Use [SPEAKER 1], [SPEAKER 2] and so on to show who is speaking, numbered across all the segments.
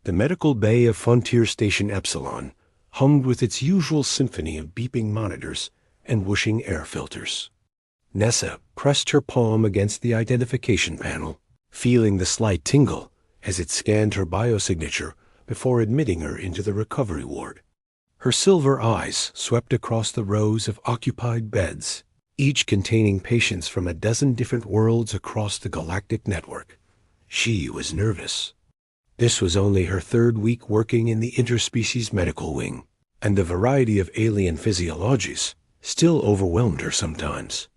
[SPEAKER 1] The medical bay of Frontier Station Epsilon hummed with its usual symphony of beeping monitors and whooshing air filters. Nessa pressed her palm against the identification panel, feeling the slight tingle as it scanned her biosignature before admitting her into the recovery ward. Her silver eyes swept across the rows of occupied beds, each containing patients from a dozen different worlds across the galactic network. She was nervous. This was only her third week working in the interspecies medical wing, and the variety of alien physiologies still overwhelmed her sometimes.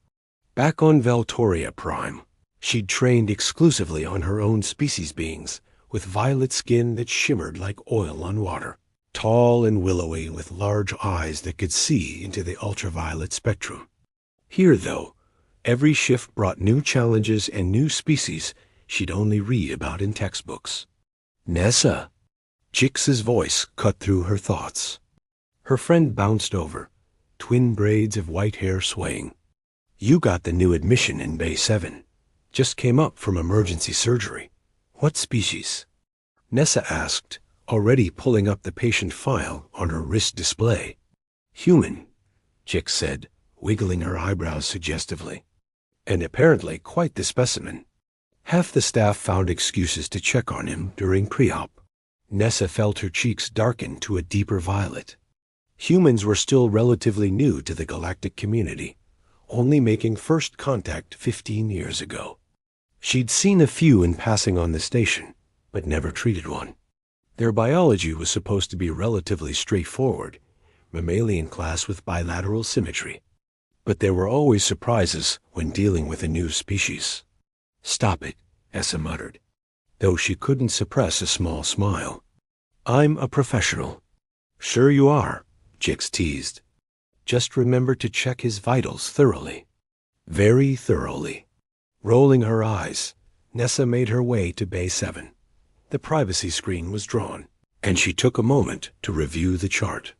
[SPEAKER 1] Back on Valtoria Prime, she'd trained exclusively on her own species beings, with violet skin that shimmered like oil on water, tall and willowy with large eyes that could see into the ultraviolet spectrum. Here, though, every shift brought new challenges and new species she'd only read about in textbooks. Nessa! Jix's voice cut through her thoughts. Her friend bounced over, twin braids of white hair swaying. You got the new admission in Bay 7. Just came up from emergency surgery. What species? Nessa asked, already pulling up the patient file on her wrist display. Human, Jix said, wiggling her eyebrows suggestively. And apparently quite the specimen. Half the staff found excuses to check on him during pre-op. Nessa felt her cheeks darken to a deeper violet. Humans were still relatively new to the galactic community, only making first contact 15 years ago. She'd seen a few in passing on the station, but never treated one. Their biology was supposed to be relatively straightforward, mammalian class with bilateral symmetry. But there were always surprises when dealing with a new species. Stop it, Essa muttered, though she couldn't suppress a small smile. I'm a professional. Sure you are, Jix teased. Just remember to check his vitals thoroughly. Very thoroughly. Rolling her eyes, Nessa made her way to Bay 7. The privacy screen was drawn, and she took a moment to review the chart.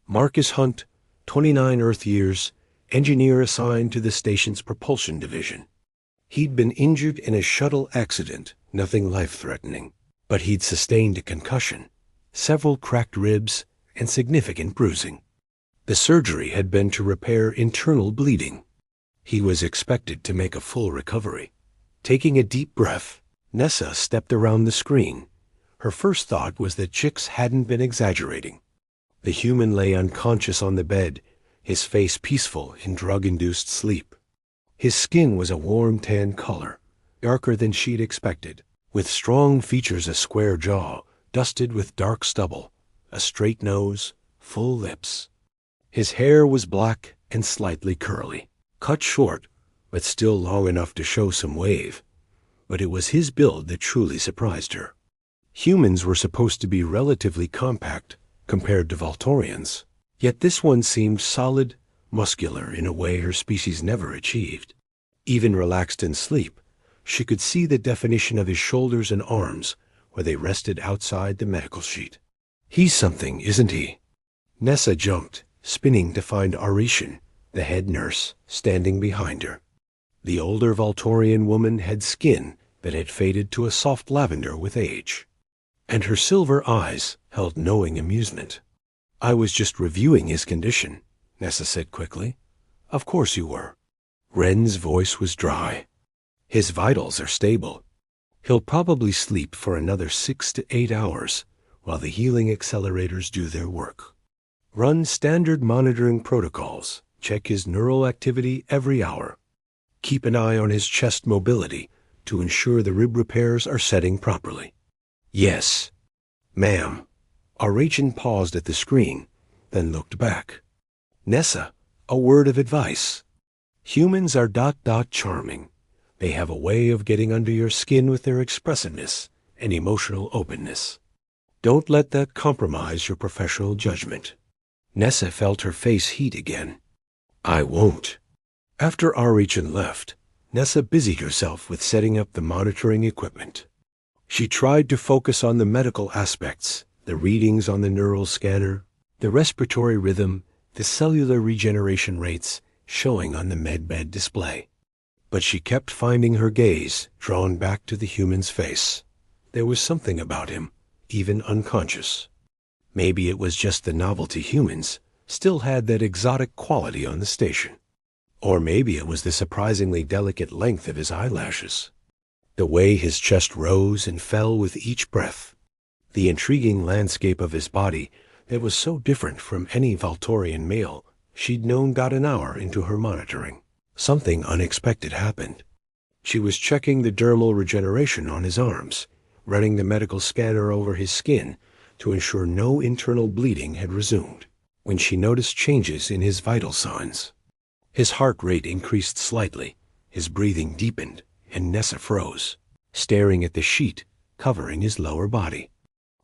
[SPEAKER 1] Marcus Hunt, 29 Earth years, engineer assigned to the station's propulsion division. He'd been injured in a shuttle accident, nothing life-threatening, but he'd sustained a concussion, several cracked ribs, and significant bruising. The surgery had been to repair internal bleeding. He was expected to make a full recovery. Taking a deep breath, Nessa stepped around the screen. Her first thought was that Jix hadn't been exaggerating. The human lay unconscious on the bed, his face peaceful in drug-induced sleep. His skin was a warm tan color, darker than she'd expected, with strong features, a square jaw, dusted with dark stubble, a straight nose, full lips. His hair was black and slightly curly, cut short, but still long enough to show some wave. But it was his build that truly surprised her. Humans were supposed to be relatively compact compared to Voltorians, yet this one seemed solid, muscular in a way her species never achieved. Even relaxed in sleep, she could see the definition of his shoulders and arms where they rested outside the medical sheet. He's something, isn't he? Nessa jumped, spinning to find Arishan, the head nurse, standing behind her. The older Voltorian woman had skin that had faded to a soft lavender with age, and her silver eyes held knowing amusement. I was just reviewing his condition, Nessa said quickly. Of course you were. Ren's voice was dry. His vitals are stable. He'll probably sleep for another 6 to 8 hours while the healing accelerators do their work. Run standard monitoring protocols. Check his neural activity every hour. Keep an eye on his chest mobility to ensure the rib repairs are setting properly. Yes, ma'am. Arachan paused at the screen, then looked back. Nessa, a word of advice. Humans are charming. They have a way of getting under your skin with their expressiveness and emotional openness. Don't let that compromise your professional judgment. Nessa felt her face heat again. I won't. After Arachan left, Nessa busied herself with setting up the monitoring equipment. She tried to focus on the medical aspects, the readings on the neural scanner, the respiratory rhythm, the cellular regeneration rates showing on the medbed display. But she kept finding her gaze drawn back to the human's face. There was something about him, even unconscious. Maybe it was just the novelty humans still had that exotic quality on the station. Or maybe it was the surprisingly delicate length of his eyelashes, the way his chest rose and fell with each breath, the intriguing landscape of his body that was so different from any Valtorian male she'd known got an hour into her monitoring. Something unexpected happened. She was checking the dermal regeneration on his arms, running the medical scanner over his skin to ensure no internal bleeding had resumed, when she noticed changes in his vital signs. His heart rate increased slightly, his breathing deepened, and Nessa froze, staring at the sheet covering his lower body.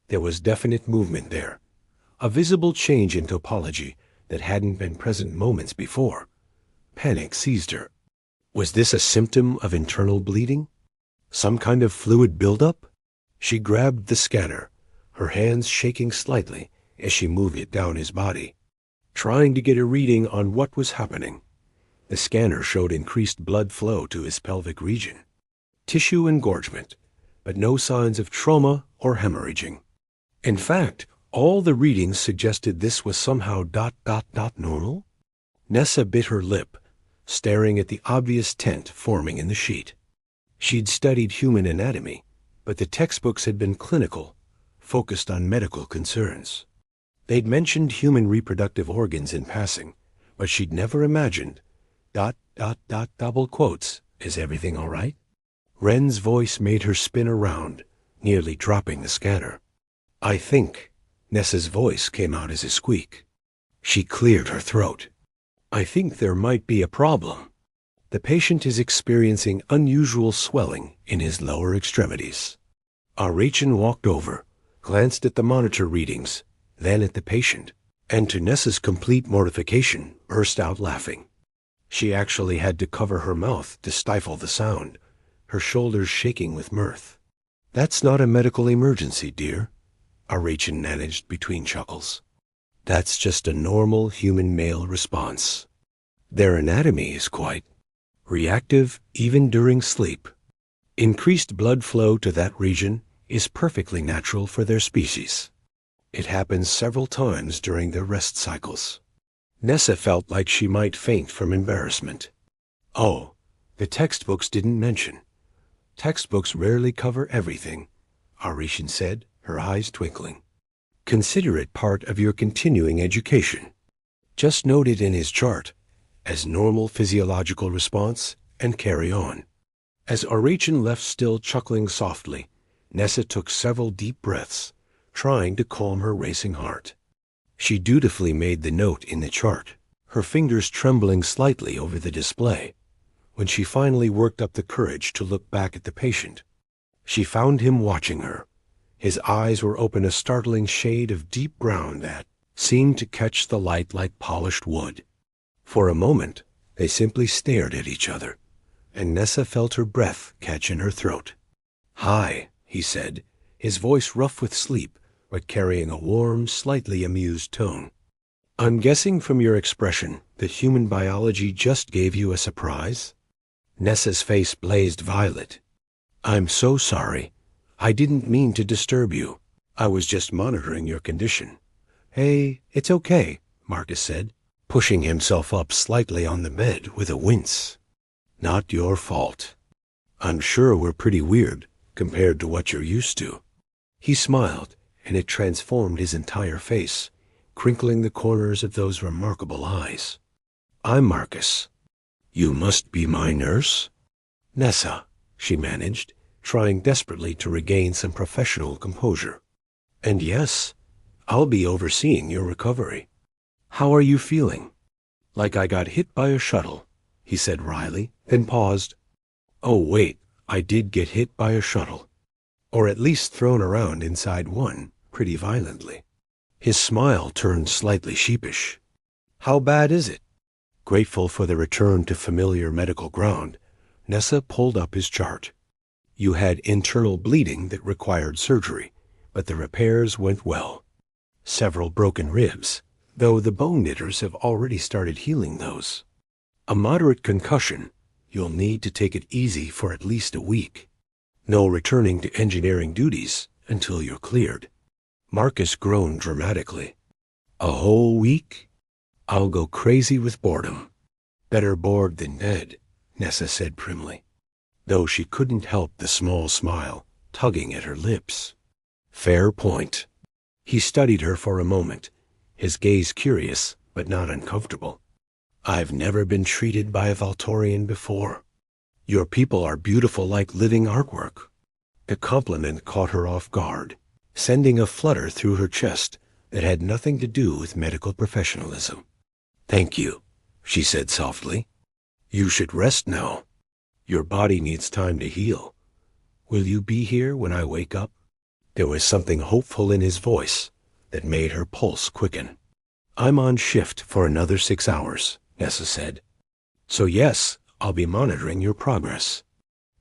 [SPEAKER 1] There was definite movement there, a visible change in topology that hadn't been present moments before. Panic seized her. Was this a symptom of internal bleeding? Some kind of fluid buildup? She grabbed the scanner, her hands shaking slightly as she moved it down his body, trying to get a reading on what was happening. The scanner showed increased blood flow to his pelvic region, tissue engorgement, but no signs of trauma or hemorrhaging. In fact, all the readings suggested this was somehow ... normal. Nessa bit her lip, staring at the obvious tent forming in the sheet. She'd studied human anatomy, but the textbooks had been clinical, focused on medical concerns. They'd mentioned human reproductive organs in passing, but she'd never imagined ... double quotes, is everything all right? Wren's voice made her spin around, nearly dropping the scanner. I think. Nessa's voice came out as a squeak. She cleared her throat. I think there might be a problem. The patient is experiencing unusual swelling in his lower extremities. Arachin walked over, glanced at the monitor readings, then at the patient, and to Nessa's complete mortification, burst out laughing. She actually had to cover her mouth to stifle the sound, her shoulders shaking with mirth. That's not a medical emergency, dear, Arachin managed between chuckles. That's just a normal human male response. Their anatomy is quite reactive even during sleep. Increased blood flow to that region is perfectly natural for their species. It happens several times during their rest cycles. Nessa felt like she might faint from embarrassment. Oh, the textbooks didn't mention. Textbooks rarely cover everything, Arachin said, her eyes twinkling. Consider it part of your continuing education. Just note it in his chart as normal physiological response and carry on. As Arachin left still chuckling softly, Nessa took several deep breaths, trying to calm her racing heart. She dutifully made the note in the chart, her fingers trembling slightly over the display. When she finally worked up the courage to look back at the patient, she found him watching her. His eyes were open a startling shade of deep brown that seemed to catch the light like polished wood. For a moment, they simply stared at each other, and Nessa felt her breath catch in her throat. Hi, he said, his voice rough with sleep, but carrying a warm, slightly amused tone. I'm guessing from your expression that human biology just gave you a surprise? Nessa's face blazed violet. I'm so sorry. I didn't mean to disturb you. I was just monitoring your condition. Hey, it's okay, Marcus said, pushing himself up slightly on the bed with a wince. Not your fault. I'm sure we're pretty weird compared to what you're used to. He smiled, and it transformed his entire face, crinkling the corners of those remarkable eyes. I'm Marcus. You must be my nurse? Nessa, she managed, trying desperately to regain some professional composure. And yes, I'll be overseeing your recovery. How are you feeling? Like I got hit by a shuttle, he said wryly, then paused. Oh wait, I did get hit by a shuttle. Or at least thrown around inside one, pretty violently. His smile turned slightly sheepish. How bad is it? Grateful for the return to familiar medical ground, Nessa pulled up his chart. You had internal bleeding that required surgery, but the repairs went well. Several broken ribs, though the bone knitters have already started healing those. A moderate concussion. You'll need to take it easy for at least a week. No returning to engineering duties until you're cleared. Marcus groaned dramatically. A whole week? I'll go crazy with boredom. Better bored than dead, Nessa said primly, though she couldn't help the small smile tugging at her lips. Fair point. He studied her for a moment, his gaze curious but not uncomfortable. I've never been treated by a Valtorian before. Your people are beautiful like living artwork. The compliment caught her off guard, sending a flutter through her chest that had nothing to do with medical professionalism. Thank you, she said softly. You should rest now. Your body needs time to heal. Will you be here when I wake up? There was something hopeful in his voice that made her pulse quicken. I'm on shift for another 6 hours, Nessa said. So yes, I'll be monitoring your progress.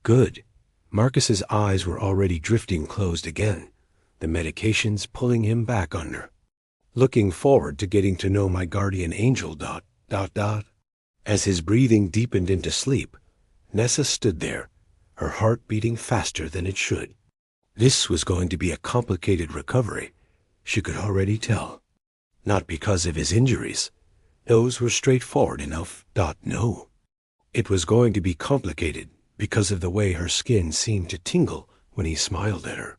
[SPEAKER 1] Good. Marcus's eyes were already drifting closed again, the medications pulling him back under. Looking forward to getting to know my guardian angel, ... As his breathing deepened into sleep, Nessa stood there, her heart beating faster than it should. This was going to be a complicated recovery, she could already tell. Not because of his injuries. Those were straightforward enough. No. It was going to be complicated because of the way her skin seemed to tingle when he smiled at her.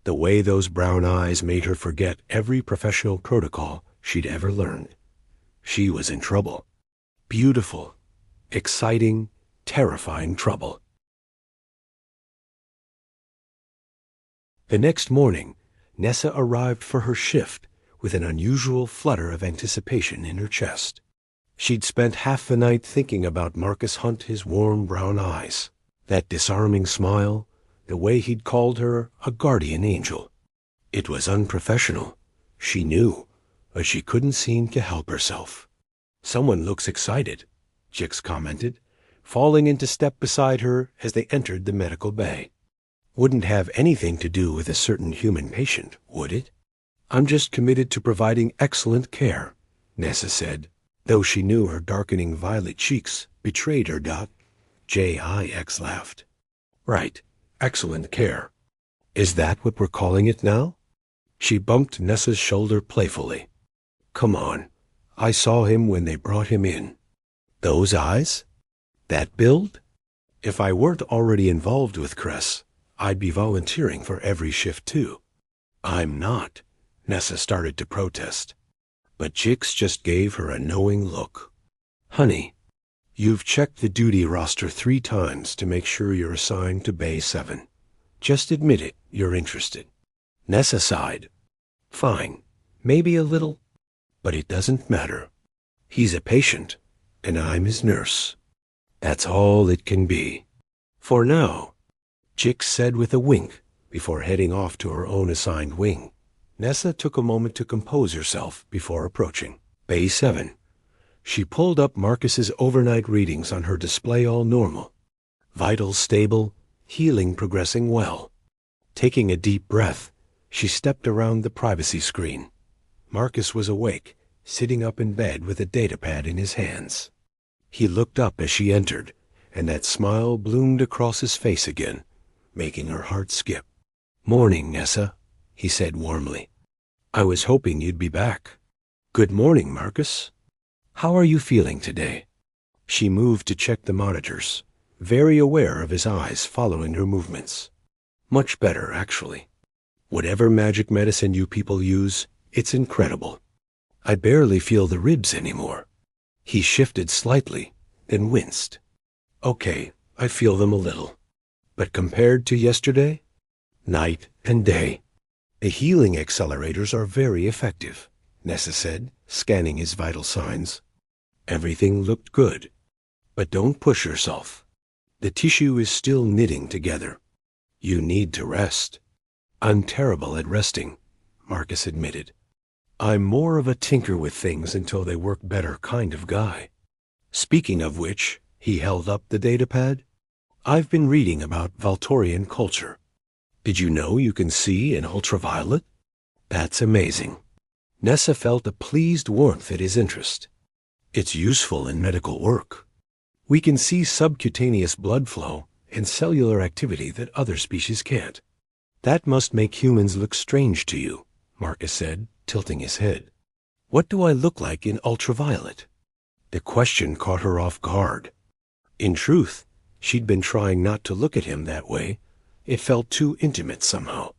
[SPEAKER 1] The way those brown eyes made her forget every professional protocol she'd ever learned. She was in trouble. Beautiful, exciting, terrifying trouble. The next morning, Nessa arrived for her shift with an unusual flutter of anticipation in her chest. She'd spent half the night thinking about Marcus Hunt, his warm brown eyes, that disarming smile, the way he'd called her a guardian angel. It was unprofessional, she knew, but she couldn't seem to help herself. Someone looks excited, Jix commented, falling into step beside her as they entered the medical bay. Wouldn't have anything to do with a certain human patient, would it? I'm just committed to providing excellent care, Nessa said, though she knew her darkening violet cheeks betrayed her. Jix laughed. Right, excellent care. Is that what we're calling it now? She bumped Nessa's shoulder playfully. Come on, I saw him when they brought him in. Those eyes? That build? If I weren't already involved with Cress, I'd be volunteering for every shift too. I'm not, Nessa started to protest. But Jix just gave her a knowing look. Honey, you've checked the duty roster 3 times to make sure you're assigned to Bay 7. Just admit it, you're interested. Nessa sighed. Fine, maybe a little, but it doesn't matter. He's a patient, and I'm his nurse. That's all it can be. For now, Jix said with a wink before heading off to her own assigned wing. Nessa took a moment to compose herself before approaching Bay 7. She pulled up Marcus's overnight readings on her display, all normal. Vitals stable, healing progressing well. Taking a deep breath, she stepped around the privacy screen. Marcus was awake, sitting up in bed with a datapad in his hands. He looked up as she entered, and that smile bloomed across his face again, making her heart skip. Morning, Nessa, he said warmly. I was hoping you'd be back. Good morning, Marcus. How are you feeling today? She moved to check the monitors, very aware of his eyes following her movements. Much better, actually. Whatever magic medicine you people use, it's incredible. I barely feel the ribs anymore. He shifted slightly, then winced. Okay, I feel them a little. But compared to yesterday, night and day. The healing accelerators are very effective, Nessa said, scanning his vital signs. Everything looked good. But don't push yourself. The tissue is still knitting together. You need to rest. I'm terrible at resting, Marcus admitted. I'm more of a tinker with things until they work better kind of guy. Speaking of which, he held up the datapad. I've been reading about Valtorian culture. Did you know you can see in ultraviolet? That's amazing. Nessa felt a pleased warmth at his interest. It's useful in medical work. We can see subcutaneous blood flow and cellular activity that other species can't. That must make humans look strange to you, Marcus said, tilting his head. What do I look like in ultraviolet? The question caught her off guard. In truth, she'd been trying not to look at him that way. It felt too intimate somehow.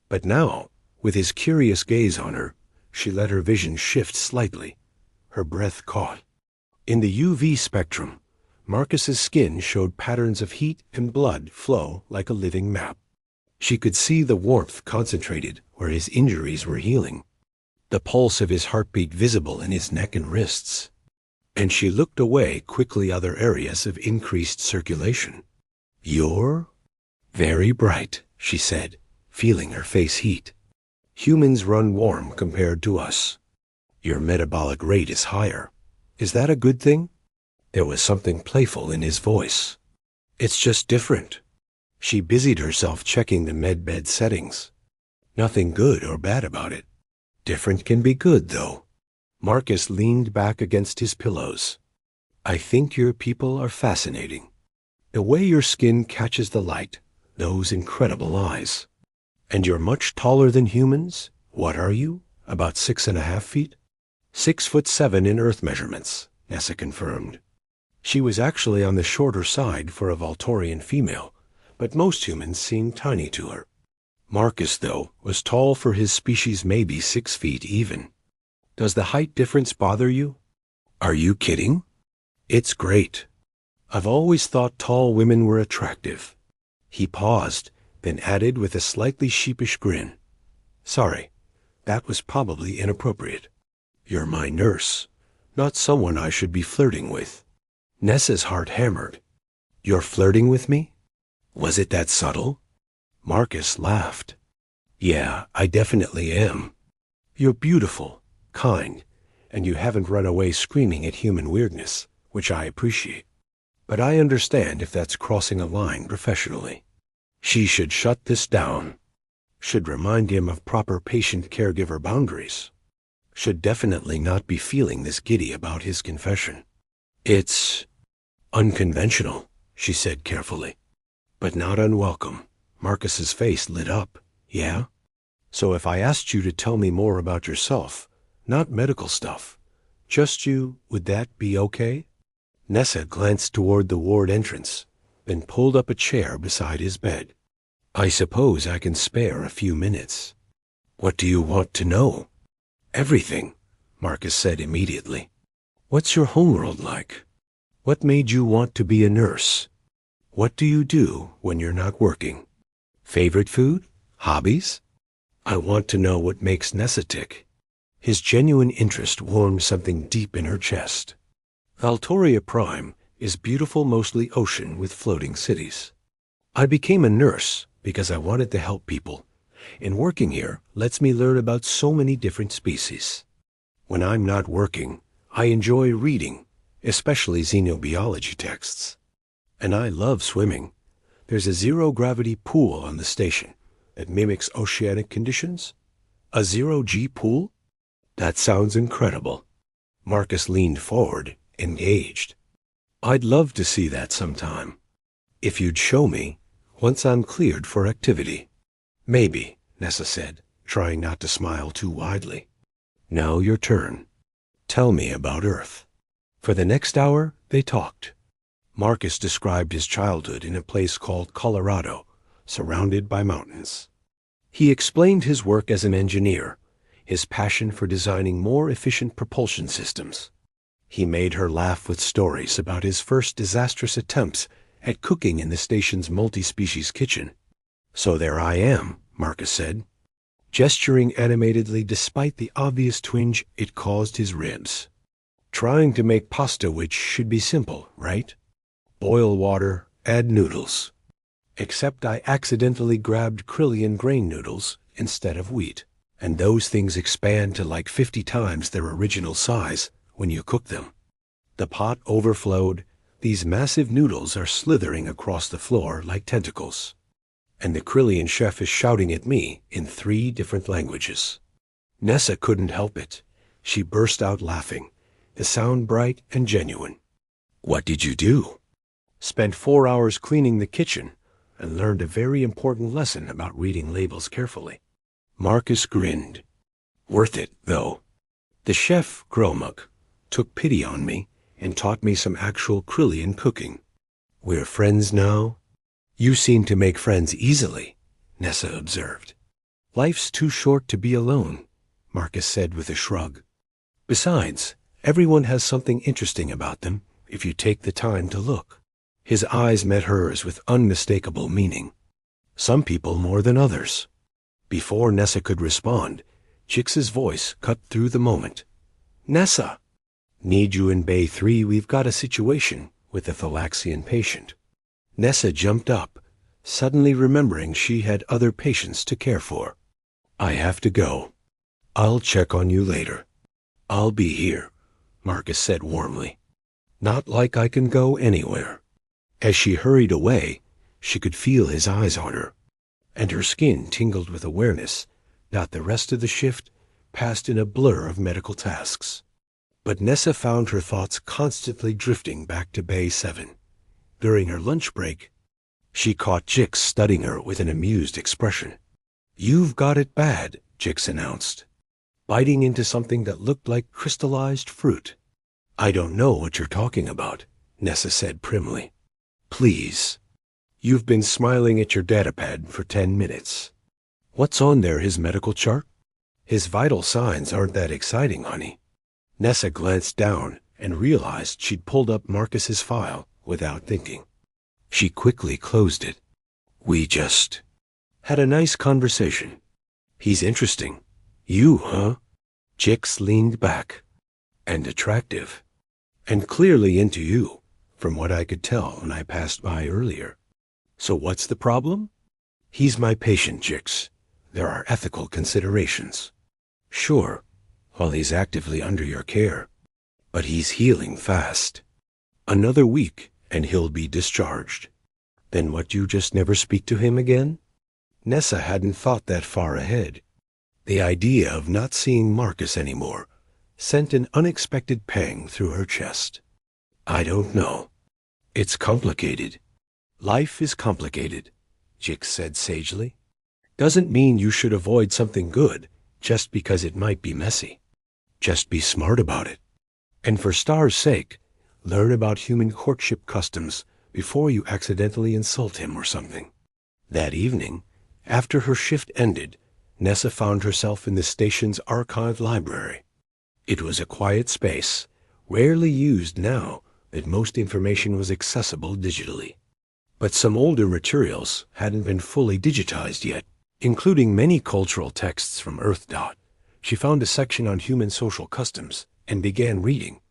[SPEAKER 1] But now, with his curious gaze on her, she let her vision shift slightly. Her breath caught. In the UV spectrum, Marcus's skin showed patterns of heat and blood flow like a living map. She could see the warmth concentrated where his injuries were healing, the pulse of his heartbeat visible in his neck and wrists. And she looked away quickly other areas of increased circulation. You're very bright, she said, feeling her face heat. Humans run warm compared to us. Your metabolic rate is higher. Is that a good thing? There was something playful in his voice. It's just different. She busied herself checking the medbed settings. Nothing good or bad about it. Different can be good, though. Marcus leaned back against his pillows. I think your people are fascinating. The way your skin catches the light, those incredible eyes. And you're much taller than humans? What are you? About 6.5 feet? 6'7" in Earth measurements, Nessa confirmed. She was actually on the shorter side for a Volturian female, but most humans seemed tiny to her. Marcus, though, was tall for his species, maybe 6 feet even. Does the height difference bother you? Are you kidding? It's great. I've always thought tall women were attractive. He paused, then added with a slightly sheepish grin. Sorry, that was probably inappropriate. You're my nurse, not someone I should be flirting with. Nessa's heart hammered. You're flirting with me? Was it that subtle? Marcus laughed. Yeah, I definitely am. You're beautiful, kind, and you haven't run away screaming at human weirdness, which I appreciate. But I understand if that's crossing a line professionally. She should shut this down. Should remind him of proper patient-caregiver boundaries. Should definitely not be feeling this giddy about his confession. It's unconventional, she said carefully. But not unwelcome. Marcus's face lit up. Yeah? So if I asked you to tell me more about yourself, not medical stuff, just you, would that be okay? Nessa glanced toward the ward entrance, then pulled up a chair beside his bed. I suppose I can spare a few minutes. What do you want to know? Everything, Marcus said immediately. What's your homeworld like? What made you want to be a nurse? What do you do when you're not working? Favorite food? Hobbies? I want to know what makes Nessa tick. His genuine interest warmed something deep in her chest. Valtoria Prime is beautiful, mostly ocean with floating cities. I became a nurse because I wanted to help people, and working here lets me learn about so many different species. When I'm not working, I enjoy reading, especially xenobiology texts. And I love swimming. There's a zero-gravity pool on the station that mimics oceanic conditions. A zero-G pool? That sounds incredible. Marcus leaned forward, engaged. I'd love to see that sometime. If you'd show me, once I'm cleared for activity. Maybe, Nessa said, trying not to smile too widely. Now your turn. Tell me about Earth. For the next hour, they talked. Marcus described his childhood in a place called Colorado, surrounded by mountains. He explained his work as an engineer, his passion for designing more efficient propulsion systems. He made her laugh with stories about his first disastrous attempts at cooking in the station's multi-species kitchen. So there I am, Marcus said, gesturing animatedly despite the obvious twinge it caused his ribs. Trying to make pasta, which should be simple, right? Boil water, add noodles. Except I accidentally grabbed Krillian grain noodles instead of wheat, and those things expand to like 50 times their original size when you cook them. The pot overflowed. These massive noodles are slithering across the floor like tentacles. And the Krillian chef is shouting at me in 3 different languages. Nessa couldn't help it. She burst out laughing, the sound bright and genuine. What did you do? Spent 4 hours cleaning the kitchen and learned a very important lesson about reading labels carefully. Marcus grinned. Worth it, though. The chef, Gromuk, took pity on me and taught me some actual Krillian cooking. We're friends now. You seem to make friends easily, Nessa observed. Life's too short to be alone, Marcus said with a shrug. Besides, everyone has something interesting about them if you take the time to look. His eyes met hers with unmistakable meaning. Some people more than others. Before Nessa could respond, Jix's voice cut through the moment. Nessa! Need you in Bay 3? We've got a situation with a Thalaxian patient. Nessa jumped up, suddenly remembering she had other patients to care for. I have to go. I'll check on you later. I'll be here, Marcus said warmly. Not like I can go anywhere. As she hurried away, she could feel his eyes on her, and her skin tingled with awareness that the rest of the shift passed in a blur of medical tasks. But Nessa found her thoughts constantly drifting back to Bay 7. During her lunch break, she caught Jix studying her with an amused expression. You've got it bad, Jix announced, biting into something that looked like crystallized fruit. I don't know what you're talking about, Nessa said primly. Please. You've been smiling at your datapad for 10 minutes. What's on there, his medical chart? His vital signs aren't that exciting, honey. Nessa glanced down and realized she'd pulled up Marcus's file without thinking. She quickly closed it. We just had a nice conversation. He's interesting. You, huh? Jix leaned back. And attractive. And clearly into you, from what I could tell when I passed by earlier. So what's the problem? He's my patient, Jix. There are ethical considerations. Sure, while he's actively under your care. But he's healing fast. Another week, and he'll be discharged. Then what, you just never speak to him again? Nessa hadn't thought that far ahead. The idea of not seeing Marcus anymore sent an unexpected pang through her chest. I don't know. It's complicated. Life is complicated, Jix said sagely. Doesn't mean you should avoid something good just because it might be messy. Just be smart about it. And for Star's sake, learn about human courtship customs before you accidentally insult him or something. That evening, after her shift ended, Nessa found herself in the station's archive library. It was a quiet space, rarely used now that most information was accessible digitally. But some older materials hadn't been fully digitized yet, including many cultural texts from Earth. She found a section on human social customs and began reading.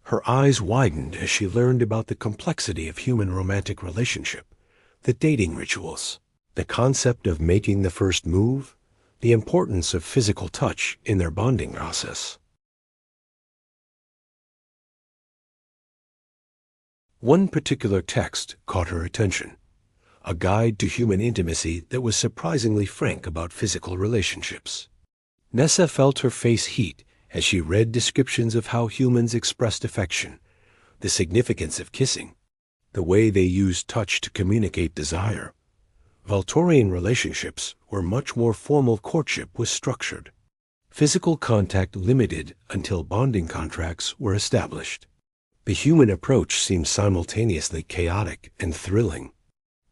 [SPEAKER 1] Her eyes widened as she learned about the complexity of human romantic relationship, the dating rituals, the concept of making the first move, the importance of physical touch in their bonding process. One particular text caught her attention, a guide to human intimacy that was surprisingly frank about physical relationships. Nessa felt her face heat as she read descriptions of how humans expressed affection, the significance of kissing, the way they used touch to communicate desire. Volturian relationships were much more formal. Courtship was structured. Physical contact limited until bonding contracts were established. The human approach seemed simultaneously chaotic and thrilling.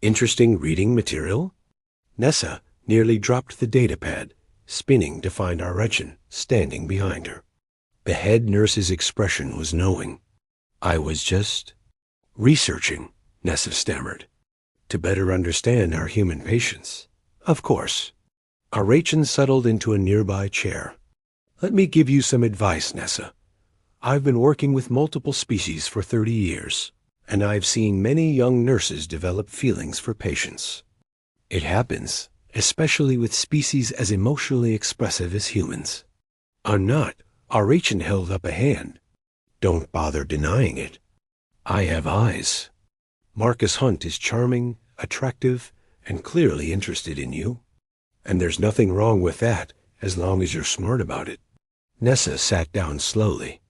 [SPEAKER 1] Interesting reading material? Nessa nearly dropped the datapad, spinning to find Arrechin standing behind her. The head nurse's expression was knowing. I was just researching, Nessa stammered, to better understand our human patients. Of course. Arrechin settled into a nearby chair. Let me give you some advice, Nessa. I've been working with multiple species for 30 years, and I've seen many young nurses develop feelings for patients. It happens, especially with species as emotionally expressive as humans. I'm not. Arrechin held up a hand. Don't bother denying it. I have eyes. Marcus Hunt is charming, attractive, and clearly interested in you. And there's nothing wrong with that, as long as you're smart about it. Nessa sat down slowly.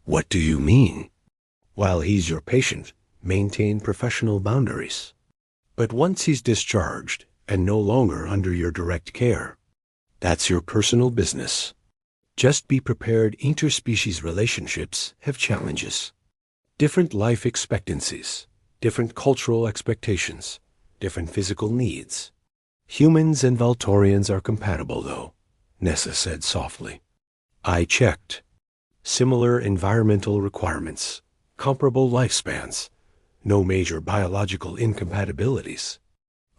[SPEAKER 1] What do you mean? While he's your patient, maintain professional boundaries. But once he's discharged and no longer under your direct care, that's your personal business. Just be prepared, interspecies relationships have challenges. Different life expectancies, different cultural expectations, different physical needs. Humans and Voltorians are compatible, though, Nessa said softly. I checked. Similar environmental requirements, comparable lifespans, no major biological incompatibilities.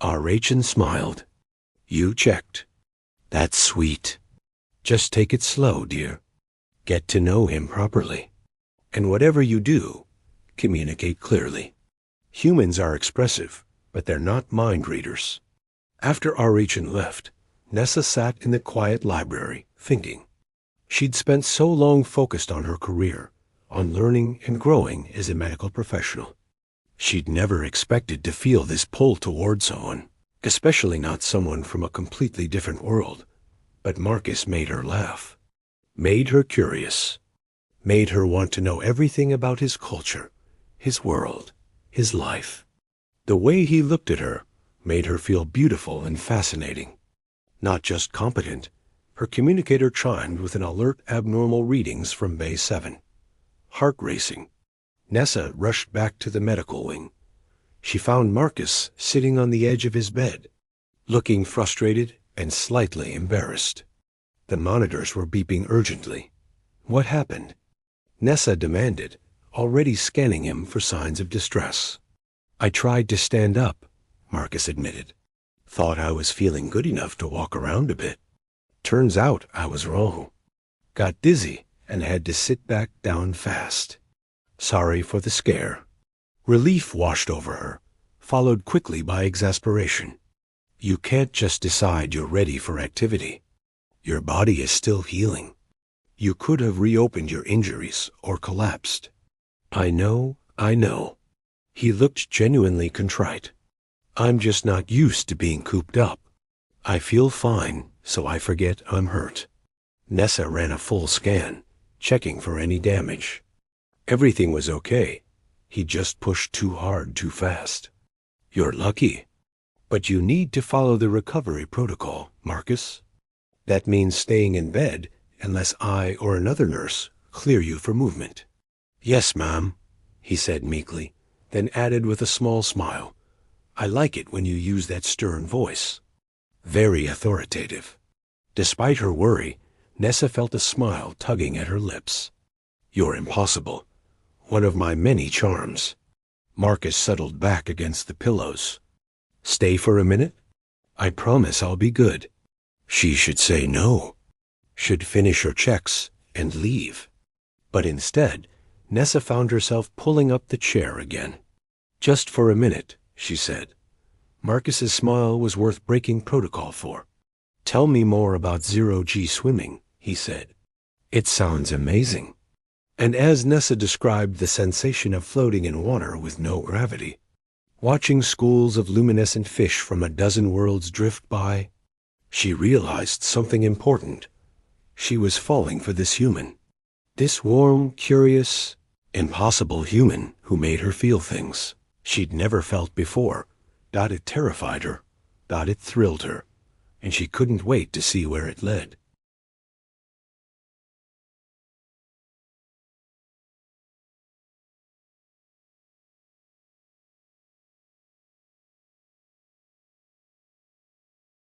[SPEAKER 1] Rachel smiled. You checked. That's sweet. Just take it slow, dear. Get to know him properly. And whatever you do, communicate clearly. Humans are expressive, but they're not mind readers. After Rachel left, Nessa sat in the quiet library, thinking. She'd spent so long focused on her career, on learning and growing as a medical professional. She'd never expected to feel this pull toward someone, especially not someone from a completely different world. But Marcus made her laugh, made her curious, made her want to know everything about his culture, his world, his life. The way he looked at her made her feel beautiful and fascinating. Not just competent, her communicator chimed with an alert abnormal readings from Bay 7. Heart racing. Nessa rushed back to the medical wing. She found Marcus sitting on the edge of his bed, looking frustrated and slightly embarrassed. The monitors were beeping urgently. What happened? Nessa demanded, already scanning him for signs of distress. I tried to stand up, Marcus admitted. Thought I was feeling good enough to walk around a bit. Turns out I was wrong. Got dizzy and had to sit back down fast. Sorry for the scare. Relief washed over her, followed quickly by exasperation. You can't just decide you're ready for activity. Your body is still healing. You could have reopened your injuries or collapsed. I know. He looked genuinely contrite. I'm just not used to being cooped up. I feel fine, so I forget I'm hurt. Nessa ran a full scan, checking for any damage. Everything was okay. He just pushed too hard too fast. You're lucky. But you need to follow the recovery protocol, Marcus. That means staying in bed unless I or another nurse clear you for movement. Yes, ma'am, he said meekly, then added with a small smile. I like it when you use that stern voice. Very authoritative. Despite her worry, Nessa felt a smile tugging at her lips. You're impossible. One of my many charms. Marcus settled back against the pillows. Stay for a minute? I promise I'll be good. She should say no. Should finish her checks and leave. But instead, Nessa found herself pulling up the chair again. Just for a minute, she said. Marcus's smile was worth breaking protocol for. Tell me more about zero-G swimming, he said. It sounds amazing. And as Nessa described the sensation of floating in water with no gravity, watching schools of luminescent fish from a dozen worlds drift by, she realized something important. She was falling for this human. This warm, curious, impossible human who made her feel things she'd never felt before. It terrified her. It thrilled her. And she couldn't wait to see where it led.